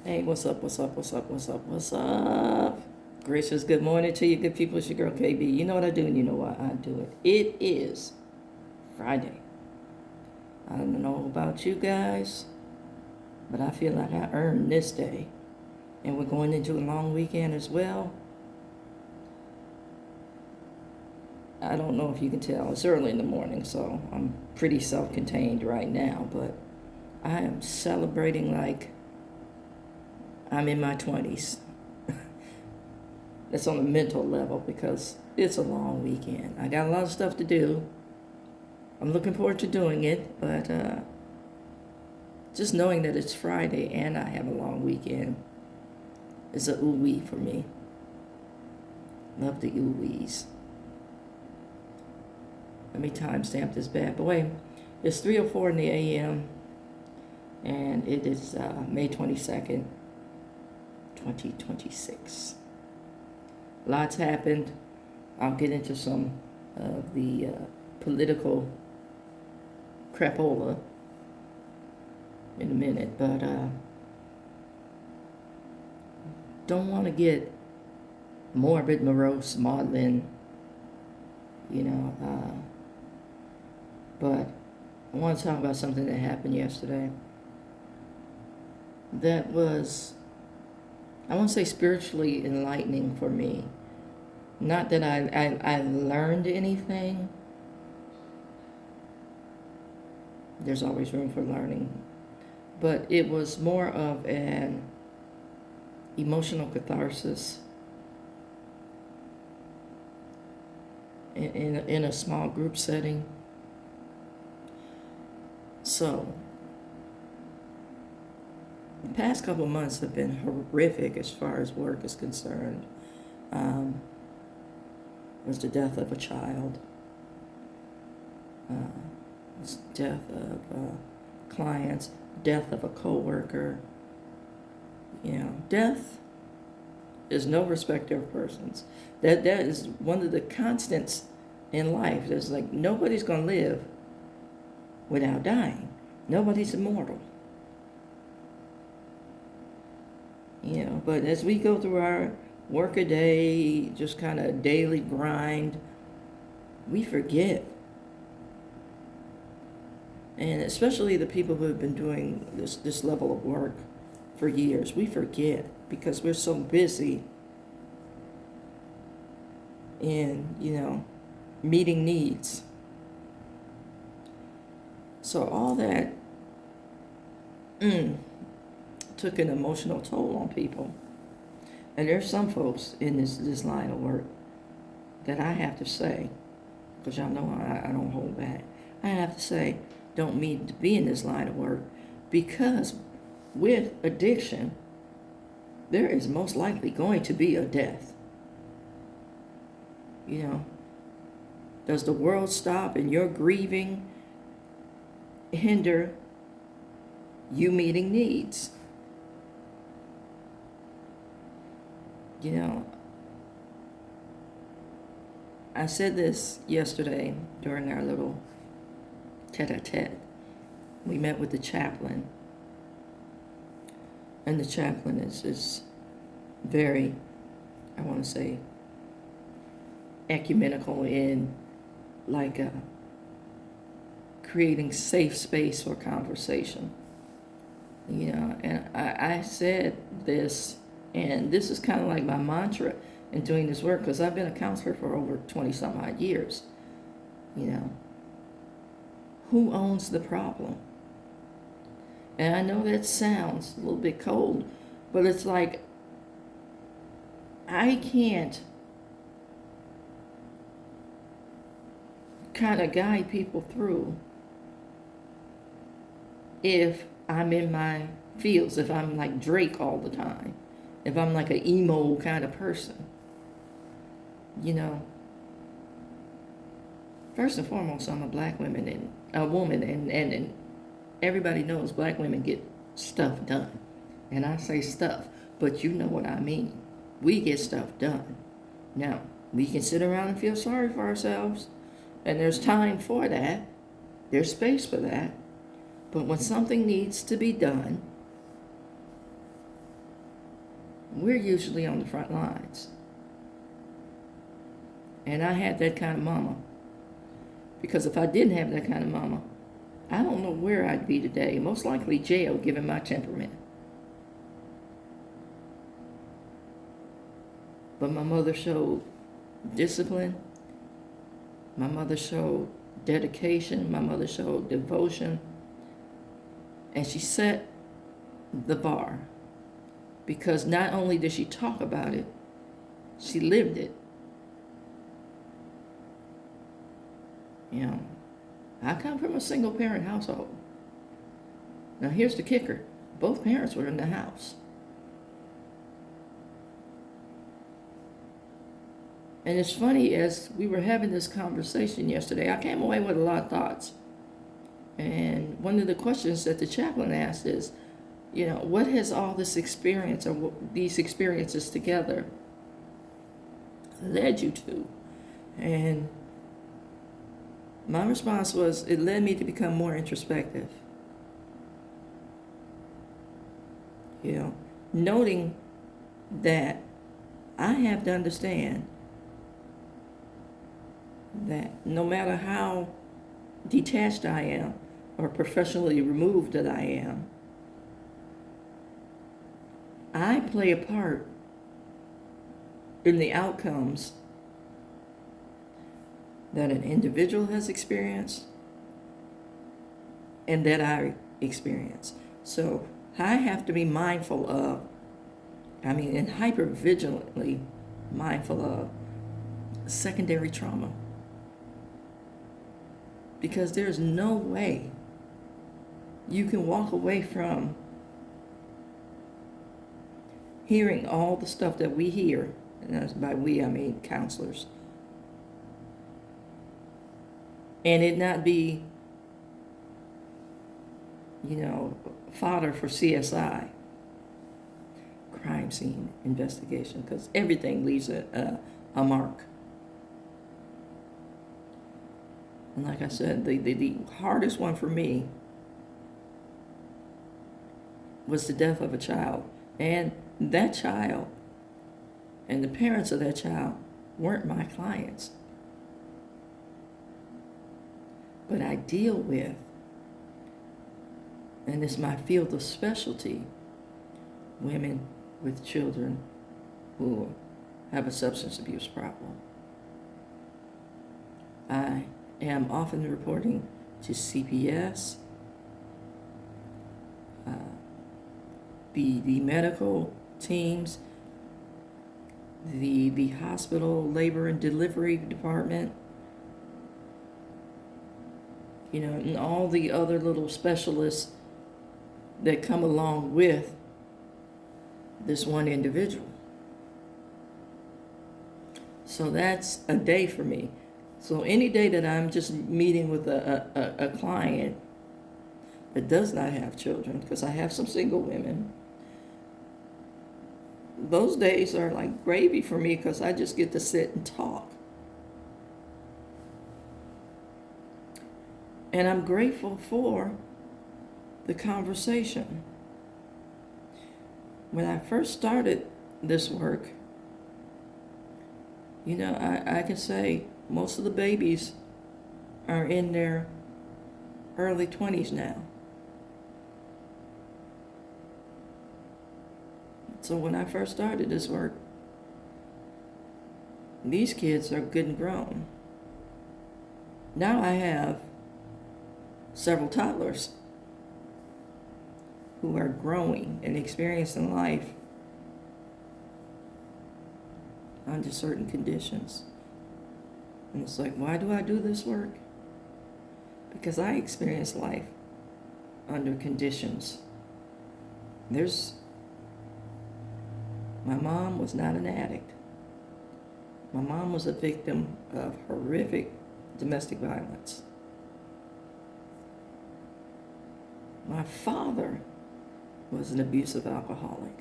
Hey, what's up, what's up, what's up, what's up, what's up? Gracious good morning to you, good people. It's your girl KB. You know what I do and you know why I do it. It is Friday. I don't know about you guys, but I feel like I earned this day. And we're going into a long weekend as well. I don't know if you can tell. It's early in the morning, so I'm pretty self contained right now, but I am celebrating like I'm in my 20s. That's on a mental level because it's a long weekend. I got a lot of stuff to do. I'm looking forward to doing it, but just knowing that it's Friday and I have a long weekend is a ooh-wee for me. Love the ooh-wees. Let me timestamp this bad boy. It's 3:04 in the a.m. and it is May 22nd, 2026. Lots happened. I'll get into some of the political crapola in a minute, but don't want to get morbid, morose, maudlin, you know. But I want to talk about something that happened yesterday. That was, I won't say spiritually enlightening for me. Not that I learned anything. There's always room for learning. But it was more of an emotional catharsis in a small group setting. So, the past couple of months have been horrific as far as work is concerned. Was the death of a child, was death of clients, death of a coworker. You know, death is no respecter of persons. That is one of the constants in life. There's like nobody's gonna live without dying. Nobody's immortal. You know, but as we go through our work a day, just kind of daily grind, we forget. And especially the people who have been doing this level of work for years, we forget because we're so busy in, meeting needs. So all that took an emotional toll on people. And there's some folks in this line of work that I have to say, because y'all know I don't hold back, I have to say, don't need to be in this line of work because with addiction, there is most likely going to be a death. You know, does the world stop and your grieving hinder you meeting needs? You know, I said this yesterday during our little tete-a-tete. We met with the chaplain, and the chaplain is very, I want to say, ecumenical in like creating safe space for conversation. You know, and I said this, and this is kind of like my mantra in doing this work because I've been a counselor for over 20 some odd years. You know, who owns the problem? And I know that sounds a little bit cold, but it's like I can't kind of guide people through if I'm in my fields, if I'm like Drake all the time, if I'm like an emo kind of person. You know, first and foremost, I'm a black woman and a woman, and everybody knows black women get stuff done. And I say stuff, but you know what I mean. We get stuff done. Now, we can sit around and feel sorry for ourselves, and there's time for that. There's space for that. But when something needs to be done, we're usually on the front lines. And I had that kind of mama. Because if I didn't have that kind of mama, I don't know where I'd be today. Most likely jail, given my temperament. But my mother showed discipline. My mother showed dedication. My mother showed devotion. And she set the bar. Because not only did she talk about it, she lived it. You know, I come from a single parent household. Now here's the kicker. Both parents were in the house. And it's funny, as we were having this conversation yesterday, I came away with a lot of thoughts. And one of the questions that the chaplain asked is, you know, what has all this experience or these experiences together led you to? And my response was, it led me to become more introspective. You know, noting that I have to understand that no matter how detached I am or professionally removed that I am, I play a part in the outcomes that an individual has experienced and that I experience. So I have to be mindful of, and hyper vigilantly mindful of secondary trauma. Because there's no way you can walk away from hearing all the stuff that we hear, and by we I mean counselors, and it not be, you know, fodder for CSI, crime scene investigation, because everything leaves a mark. And like I said, the hardest one for me was the death of a child. And that child and the parents of that child weren't my clients. But I deal with, and it's my field of specialty, women with children who have a substance abuse problem. I am often reporting to CPS, the medical teams, the hospital labor and delivery department, you know, and all the other little specialists that come along with this one individual. So that's a day for me. So any day that I'm just meeting with a client that does not have children, because I have some single women, those days are like gravy for me because I just get to sit and talk. And I'm grateful for the conversation. When I first started this work, you know, I can say most of the babies are in their early 20s now. So when I first started this work, these kids are good and grown. Now I have several toddlers who are growing and experiencing life under certain conditions. And it's like, why do I do this work? Because I experience life under conditions. My mom was not an addict. My mom was a victim of horrific domestic violence. My father was an abusive alcoholic.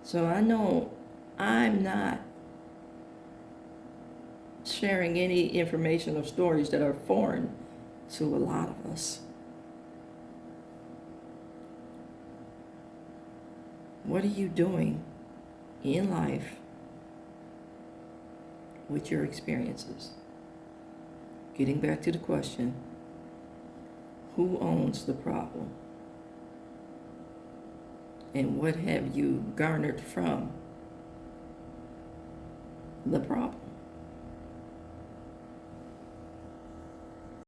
So I know I'm not sharing any information or stories that are foreign to a lot of us. What are you doing in life with your experiences? Getting back to the question, who owns the problem? And what have you garnered from the problem?